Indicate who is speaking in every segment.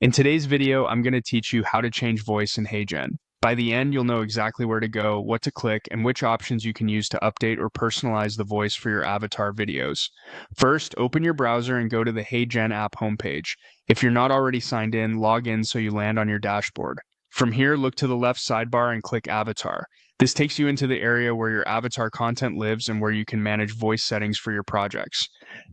Speaker 1: In today's video, I'm going to teach you how to change voice in HeyGen. By the end, you'll know exactly where to go, what to click, and which options you can use to update or personalize the voice for your avatar videos. First, open your browser and go to the HeyGen app homepage. If you're not already signed in, log in so you land on your dashboard. From here, look to the left sidebar and click Avatar. This takes you into the area where your avatar content lives and where you can manage voice settings for your projects.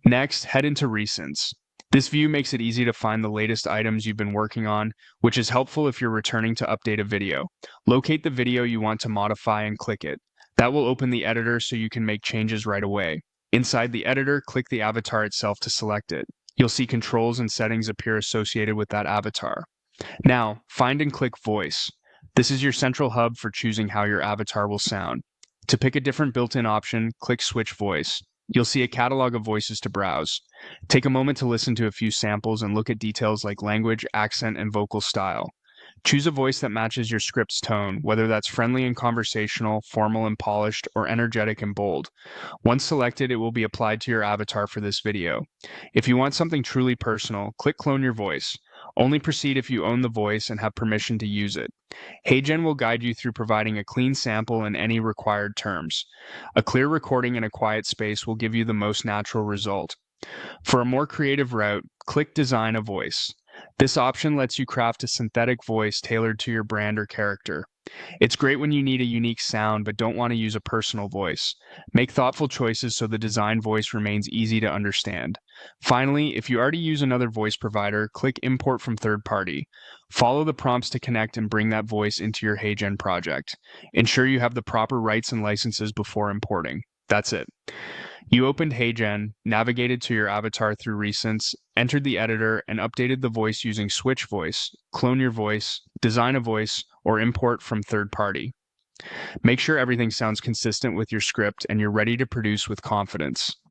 Speaker 1: Next, head into Recents. This view makes it easy to find the latest items you've been working on, which is helpful if you're returning to update a video. Locate the video you want to modify and click it. That will open the editor so you can make changes right away. Inside the editor, click the avatar itself to select it. You'll see controls and settings appear associated with that avatar. Now, find and click Voice. This is your central hub for choosing how your avatar will sound. To pick a different built-in option, click Switch Voice. You'll see a catalog of voices to browse. Take a moment to listen to a few samples and look at details like language, accent, and vocal style. Choose a voice that matches your script's tone, whether that's friendly and conversational, formal and polished, or energetic and bold. Once selected, it will be applied to your avatar for this video. If you want something truly personal, click Clone Your Voice. Only proceed if you own the voice and have permission to use it. HeyGen will guide you through providing a clean sample and any required terms. A clear recording in a quiet space will give you the most natural result. For a more creative route, click Design a Voice. This option lets you craft a synthetic voice tailored to your brand or character. It's great when you need a unique sound but don't want to use a personal voice. Make thoughtful choices so the design voice remains easy to understand. Finally, if you already use another voice provider, click Import from Third Party. Follow the prompts to connect and bring that voice into your HeyGen project. Ensure you have the proper rights and licenses before importing. That's it. You opened HeyGen, navigated to your avatar through Recents, entered the editor, and updated the voice using Switch Voice, Clone Your Voice, Design a Voice, or Import from Third Party. Make sure everything sounds consistent with your script and you're ready to produce with confidence.